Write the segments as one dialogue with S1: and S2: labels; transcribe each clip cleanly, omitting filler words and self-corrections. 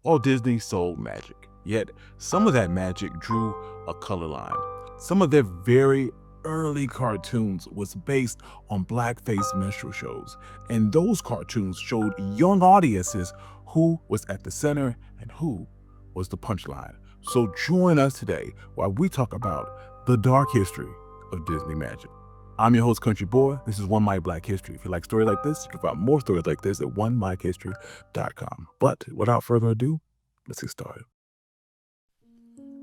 S1: Walt Disney sold magic, yet some of that magic drew a color line. Some of their very early cartoons was based on blackface minstrel shows, and those cartoons showed young audiences who was at the center and who was the punchline. So join us today while we talk about the dark history of Disney magic. I'm your host, Country Boy. This is One Mic Black History. If you like stories like this, you can find more stories like this at onemichistory.com. But without further ado, let's get started.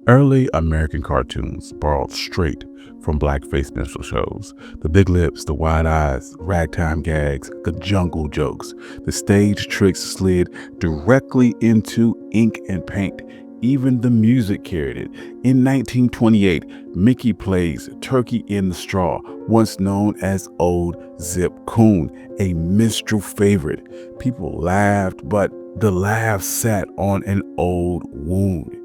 S1: Early American cartoons borrowed straight from blackface minstrel shows. The big lips, the wide eyes, ragtime gags, the jungle jokes. The stage tricks slid directly into ink and paint. Even the music carried it. In 1928, Mickey plays Turkey in the Straw, once known as Old Zip Coon, a minstrel favorite. People laughed, but the laugh sat on an old wound.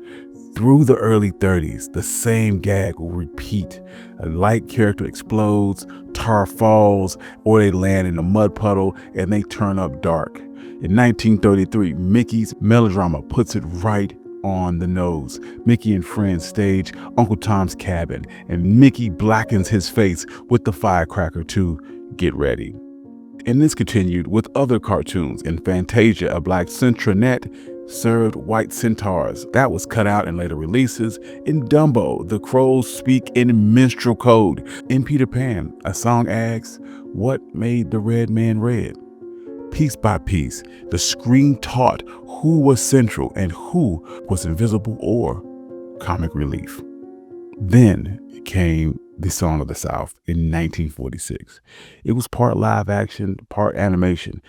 S1: Through the early 30s, the same gag will repeat. A light character explodes, tar falls, or they land in a mud puddle and they turn up dark. In 1933, Mickey's melodrama puts it right on the nose. Mickey and friends stage Uncle Tom's Cabin, and Mickey blackens his face with the firecracker to get ready. And this continued with other cartoons. In Fantasia, a black centronet served white centaurs. That was cut out in later releases. In Dumbo, the crows speak in minstrel code. In Peter Pan, a song asks, "What made the red man red?" Piece by piece, the screen taught who was central and who was invisible or comic relief. Then came the Song of the South in 1946. It was part live action, part animation.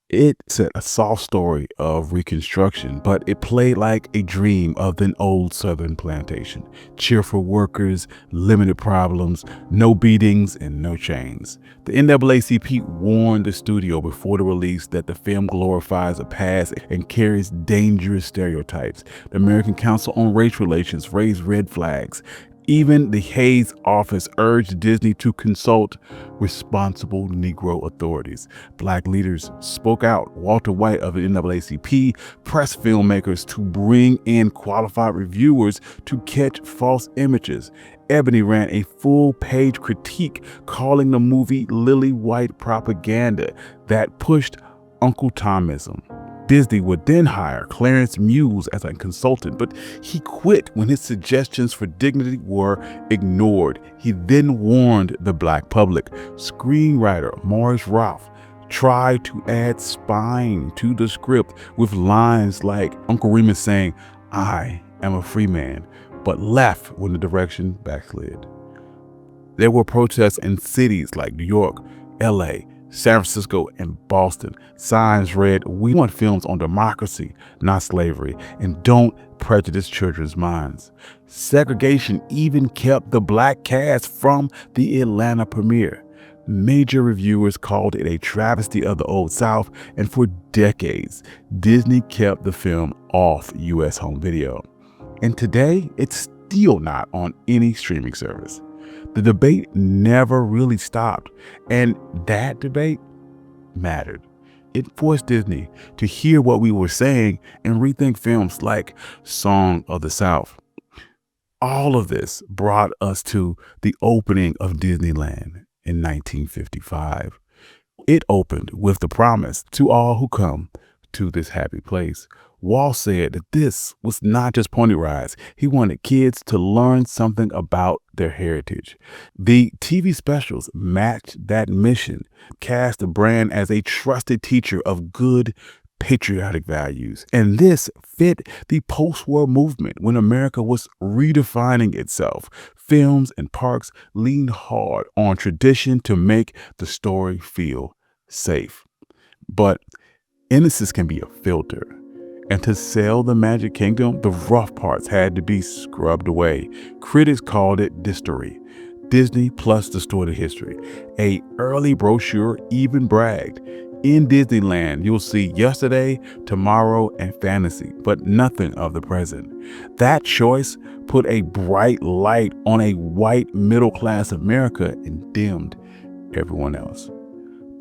S1: It set a soft story of Reconstruction, but it played like a dream of an old Southern plantation. Cheerful workers, limited problems, no beatings, and no chains. The NAACP warned the studio before the release that the film glorifies a past and carries dangerous stereotypes. The American Council on Race Relations raised red flags. Even the Hayes office urged Disney to consult responsible Negro authorities. Black leaders spoke out. Walter White of the NAACP pressed filmmakers to bring in qualified reviewers to catch false images. Ebony ran a full-page critique calling the movie lily white propaganda that pushed Uncle Tomism. Disney would then hire Clarence Muse as a consultant, but he quit when his suggestions for dignity were ignored. He then warned the black public. Screenwriter Morris Ralph tried to add spine to the script with lines like Uncle Remus saying, "I am a free man," but left when the direction backslid. There were protests in cities like New York, LA, San Francisco, and Boston. Signs read, "We want films on democracy, not slavery, and don't prejudice children's minds." Segregation even kept the black cast from the Atlanta premiere. Major reviewers called it a travesty of the Old South, and for decades, Disney kept the film off U.S. home video. And today, it's still not on any streaming service. The debate never really stopped, and that debate mattered. It forced Disney to hear what we were saying and rethink films like Song of the South. All of this brought us to the opening of Disneyland in 1955. It opened with the promise to all who come to this happy place. Walt said that this was not just pony rides. He wanted kids to learn something about their heritage. The TV specials matched that mission, cast the brand as a trusted teacher of good patriotic values. And this fit the post-war movement when America was redefining itself. Films and parks leaned hard on tradition to make the story feel safe. But innocence can be a filter. And to sell the Magic Kingdom, the rough parts had to be scrubbed away. Critics called it dystory. Disney plus distorted history. A early brochure even bragged, "In Disneyland, you'll see yesterday, tomorrow, and fantasy, but nothing of the present." That choice put a bright light on a white middle-class America and dimmed everyone else.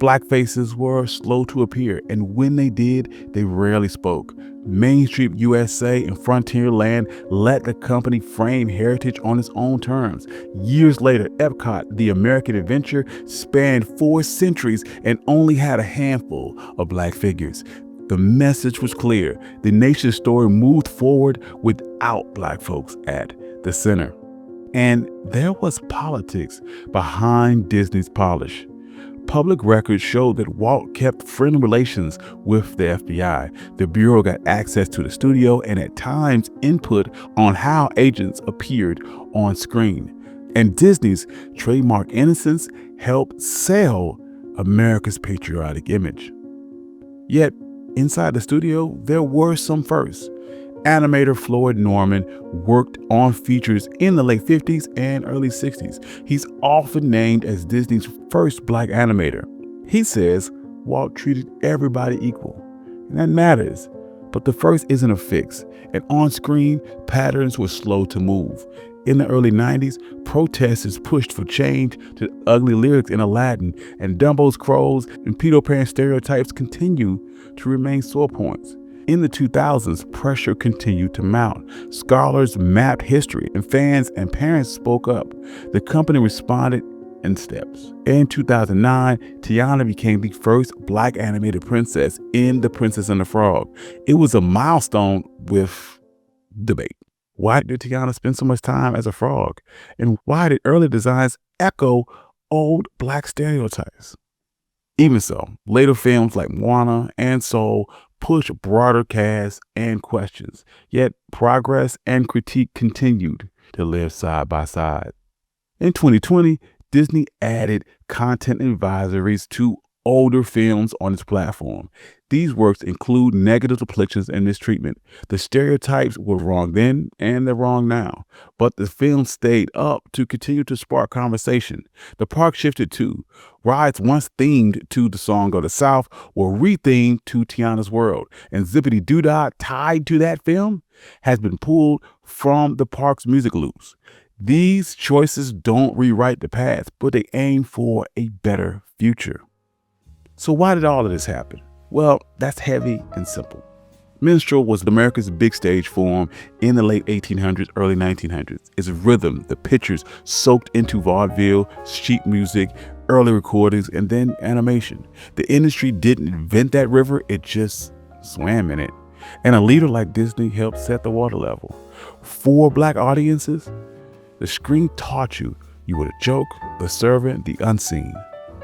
S1: black faces were slow to appear, and when they did, they rarely spoke. Main Street USA and Frontierland let the company frame heritage on its own terms. Years later, Epcot, the American adventure, spanned 4 centuries and only had a handful of black figures. The message was clear. The nation's story moved forward without black folks at the center. And there was politics behind Disney's polish. Public records showed that Walt kept friendly relations with the FBI. The Bureau got access to the studio and at times input on how agents appeared on screen. And Disney's trademark innocence helped sell America's patriotic image. Yet, inside the studio, there were some firsts. Animator Floyd Norman worked on features in the late 50s and early 60s. He's often named as Disney's first black animator. He says Walt treated everybody equal, and that matters. But the first isn't a fix, and on-screen patterns were slow to move. In the early 90s, protesters pushed for change to ugly lyrics in Aladdin, and Dumbo's crows and Peter Pan stereotypes continue to remain sore points. In the 2000s, pressure continued to mount. Scholars mapped history, and fans and parents spoke up. The company responded in steps. In 2009, Tiana became the first black animated princess in The Princess and the Frog. It was a milestone with debate. Why did Tiana spend so much time as a frog? And why did early designs echo old black stereotypes? Even so, later films like Moana and Soul push broader casts and questions, yet progress and critique continued to live side by side. In 2020, Disney added content advisories to older films on its platform. These works include negative depictions and mistreatment. The stereotypes were wrong then and they're wrong now, but the film stayed up to continue to spark conversation. The park shifted too. Rides once themed to the Song of the South were rethemed to Tiana's World, and Zippity Doo-Dah tied to that film has been pulled from the park's music loops. These choices don't rewrite the past, but they aim for a better future. So why did all of this happen? Well, that's heavy and simple. Minstrel was America's big stage form in the late 1800s, early 1900s. Its rhythm, the pictures soaked into vaudeville, sheet music, early recordings, and then animation. The industry didn't invent that river, it just swam in it. And a leader like Disney helped set the water level. For black audiences, the screen taught you were the joke, the servant, the unseen.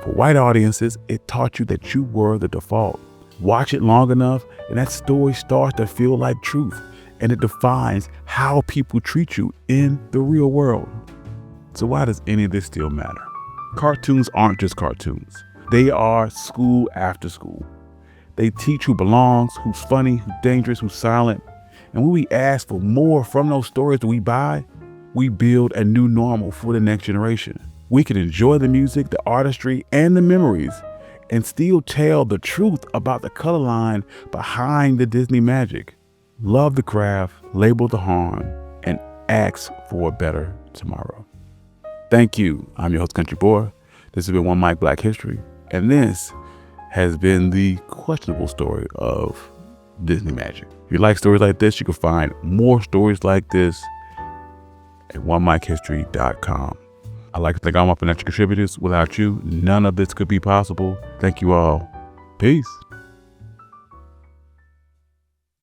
S1: For white audiences, it taught you that you were the default. Watch it long enough, and that story starts to feel like truth, and it defines how people treat you in the real world. So why does any of this still matter? Cartoons aren't just cartoons. They are school after school. They teach who belongs, who's funny, who's dangerous, who's silent. And when we ask for more from those stories that we buy, we build a new normal for the next generation. We can enjoy the music, the artistry, and the memories, and still tell the truth about the color line behind the Disney magic. Love the craft, label the harm, and ask for a better tomorrow. Thank you. I'm your host, Country Boy. This has been One Mic Black History, and this has been the questionable story of Disney magic. If you like stories like this, you can find more stories like this at onemichistory.com. I'd like to thank all my financial contributors. Without you, none of this could be possible. Thank you all. Peace.